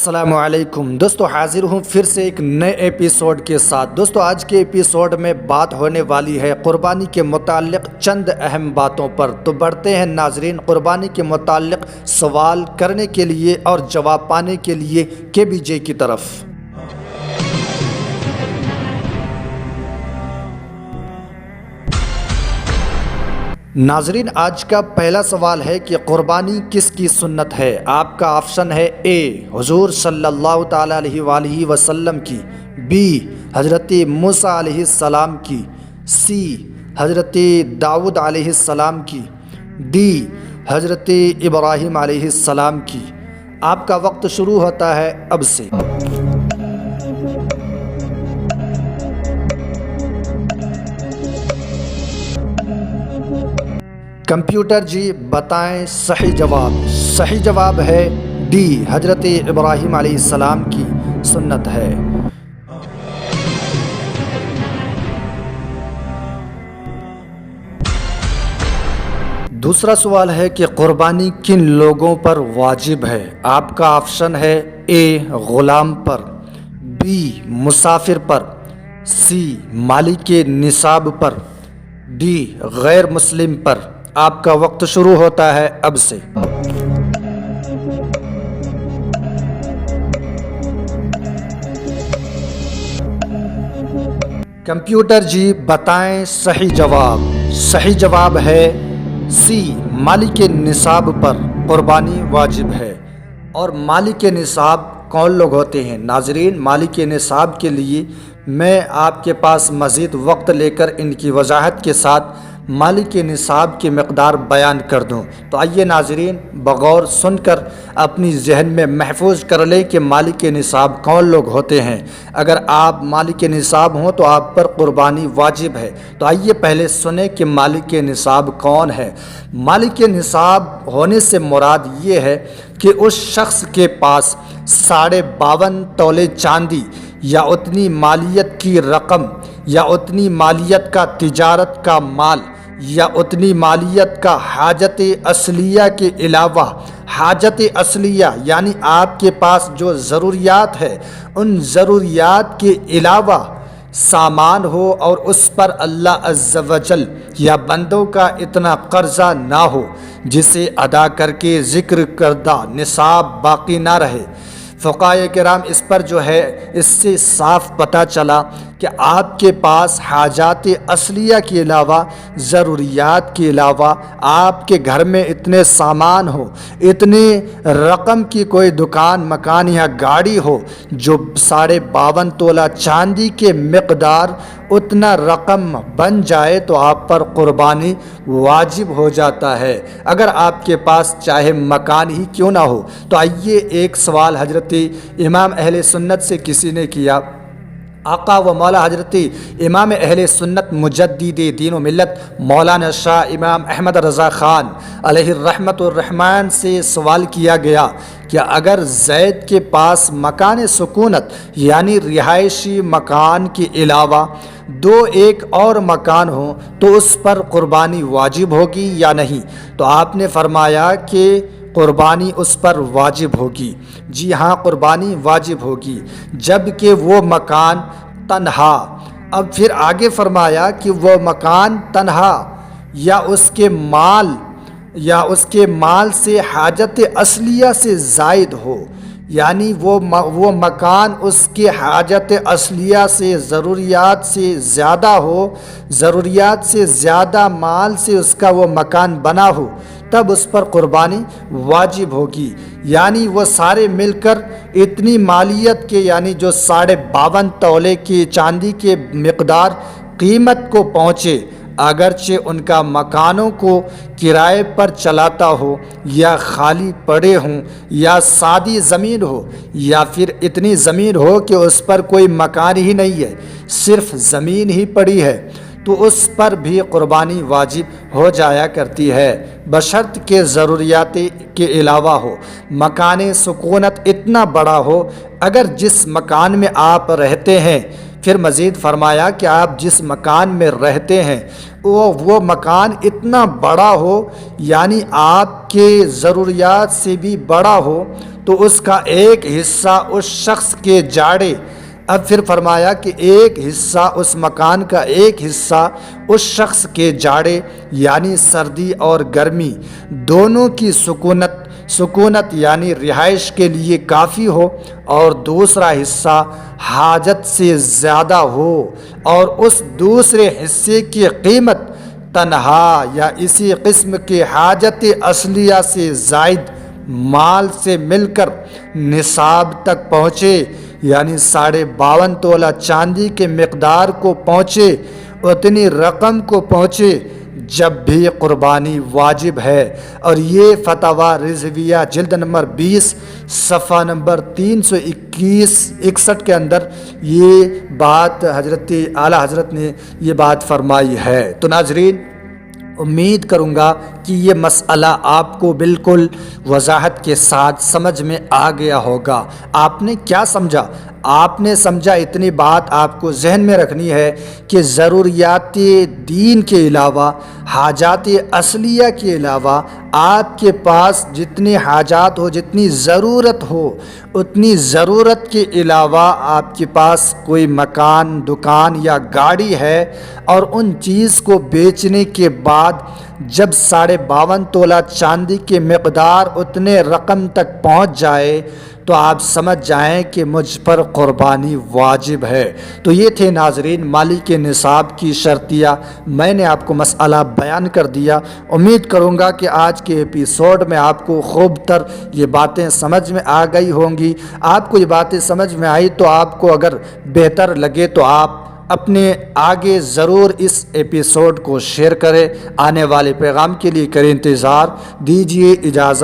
السلام علیکم دوستو، حاضر ہوں پھر سے ایک نئے ایپیسوڈ کے ساتھ۔ دوستو آج کے ایپیسوڈ میں بات ہونے والی ہے قربانی کے متعلق چند اہم باتوں پر۔ تو بڑھتے ہیں ناظرین قربانی کے متعلق سوال کرنے کے لیے اور جواب پانے کے لیے KBJ کی طرف۔ ناظرین آج کا پہلا سوال ہے کہ قربانی کس کی سنت ہے؟ آپ کا آپشن ہے اے حضور صلی اللہ تعالیٰ علیہ وآلہ وسلم کی، بی حضرت موسیٰ علیہ السلام کی، سی حضرت داؤد علیہ السلام کی، ڈی حضرت ابراہیم علیہ السلام کی۔ آپ کا وقت شروع ہوتا ہے اب سے۔ کمپیوٹر جی بتائیں صحیح جواب۔ صحیح جواب ہے ڈی حضرت ابراہیم علیہ السلام کی سنت ہے۔ دوسرا سوال ہے کہ قربانی کن لوگوں پر واجب ہے؟ آپ کا آپشن ہے اے غلام پر، بی مسافر پر، سی مالک نصاب پر، ڈی غیر مسلم پر۔ آپ کا وقت شروع ہوتا ہے اب سے۔ کمپیوٹر جی بتائیں صحیح جواب۔ صحیح جواب ہے سی مالک نصاب پر قربانی واجب ہے۔ اور مالک نصاب کون لوگ ہوتے ہیں؟ ناظرین مالک نصاب کے لیے میں آپ کے پاس مزید وقت لے کر ان کی وضاحت کے ساتھ مالک نصاب کی مقدار بیان کر دوں، تو آئیے ناظرین بغور سن کر اپنی ذہن میں محفوظ کر لیں کہ مالک نصاب کون لوگ ہوتے ہیں۔ اگر آپ مالک نصاب ہوں تو آپ پر قربانی واجب ہے۔ تو آئیے پہلے سنیں کہ مالک نصاب کون ہے۔ مالک نصاب ہونے سے مراد یہ ہے کہ اس شخص کے پاس 52.5 تولے چاندی یا اتنی مالیت کی رقم یا اتنی مالیت کا تجارت کا مال یا اتنی مالیت کا حاجت اصلیہ کے علاوہ، حاجت اصلیہ یعنی آپ کے پاس جو ضروریات ہے ان ضروریات کے علاوہ سامان ہو اور اس پر اللہ عز و جل یا بندوں کا اتنا قرضہ نہ ہو جسے ادا کر کے ذکر کردہ نصاب باقی نہ رہے۔ فقہائے کرام اس پر جو ہے اس سے صاف پتہ چلا کہ آپ کے پاس حاجات اصلیہ کے علاوہ، ضروریات کے علاوہ آپ کے گھر میں اتنے سامان ہو، اتنے رقم کی کوئی دکان مکان یا گاڑی ہو جو 52.5 تولہ چاندی کے مقدار اتنا رقم بن جائے تو آپ پر قربانی واجب ہو جاتا ہے، اگر آپ کے پاس چاہے مکان ہی کیوں نہ ہو۔ تو آئیے ایک سوال حضرت امام اہل سنت سے کسی نے کیا، آقا و مولا حضرت امام اہل سنت مجدد دین و ملت مولانا شاہ امام احمد رضا خان علیہ الرحمت الرحمن سے سوال کیا گیا کہ اگر زید کے پاس مکان سکونت یعنی رہائشی مکان کے علاوہ ایک اور مکان ہو تو اس پر قربانی واجب ہوگی یا نہیں؟ تو آپ نے فرمایا کہ قربانی اس پر واجب ہوگی۔ جی ہاں قربانی واجب ہوگی جب کہ وہ مکان تنہا، اب پھر آگے فرمایا کہ وہ مکان تنہا یا اس کے مال سے حاجت اصلیہ سے زائد ہو، یعنی وہ مکان اس کے حاجت اصلیہ سے ضروریات سے زیادہ ہو، ضروریات سے زیادہ مال سے اس کا وہ مکان بنا ہو، تب اس پر قربانی واجب ہوگی۔ یعنی وہ سارے مل کر اتنی مالیت کے یعنی جو 52.5 تولے کی چاندی کے مقدار قیمت کو پہنچے، اگرچہ ان کا مکانوں کو کرائے پر چلاتا ہو یا خالی پڑے ہوں یا سادی زمین ہو یا پھر اتنی زمین ہو کہ اس پر کوئی مکان ہی نہیں ہے، صرف زمین ہی پڑی ہے، تو اس پر بھی قربانی واجب ہو جایا کرتی ہے، بشرط کہ ضروریات کے علاوہ ہو۔ مکان سکونت اتنا بڑا ہو، اگر جس مکان میں آپ رہتے ہیں، پھر مزید فرمایا کہ آپ جس مکان میں رہتے ہیں وہ مکان اتنا بڑا ہو یعنی آپ کے ضروریات سے بھی بڑا ہو، تو اس کا ایک حصہ اس شخص کے جاڑے، اب پھر فرمایا کہ ایک حصہ اس مکان کا ایک حصہ اس شخص کے جاڑے یعنی سردی اور گرمی دونوں کی سکونت یعنی رہائش کے لیے کافی ہو، اور دوسرا حصہ حاجت سے زیادہ ہو، اور اس دوسرے حصے کی قیمت تنہا یا اسی قسم کے حاجت اصلیہ سے زائد مال سے مل کر نصاب تک پہنچے، یعنی 52.5 تولہ چاندی کے مقدار کو پہنچے، اتنی رقم کو پہنچے، جب بھی قربانی واجب ہے۔ اور یہ فتاوی رضویہ جلد نمبر 20 صفحہ نمبر 361 کے اندر یہ بات اعلیٰ حضرت نے یہ بات فرمائی ہے۔ تو ناظرین، امید کروں گا کہ یہ مسئلہ آپ کو بالکل وضاحت کے ساتھ سمجھ میں آ گیا ہوگا۔ آپ نے کیا سمجھا؟ آپ نے سمجھا اتنی بات آپ کو ذہن میں رکھنی ہے کہ ضروریات دین کے علاوہ، حاجات اصلیہ کے علاوہ آپ کے پاس جتنی حاجات ہو، جتنی ضرورت ہو، اتنی ضرورت کے علاوہ آپ کے پاس کوئی مکان، دکان یا گاڑی ہے، اور ان چیز کو بیچنے کے بعد جب 52.5 تولہ چاندی کی مقدار اتنے رقم تک پہنچ جائے تو آپ سمجھ جائیں کہ مجھ پر قربانی واجب ہے۔ تو یہ تھے ناظرین مالک نصاب کی شرطیہ، میں نے آپ کو مسئلہ بیان کر دیا۔ امید کروں گا کہ آج کے ایپیسوڈ میں آپ کو خوب تر یہ باتیں سمجھ میں آ گئی ہوں گی۔ آپ کو یہ باتیں سمجھ میں آئی تو آپ کو اگر بہتر لگے تو آپ اپنے آگے ضرور اس ایپیسوڈ کو شیئر کریں۔ آنے والے پیغام کے لیے کریں انتظار۔ دیجیے اجازت۔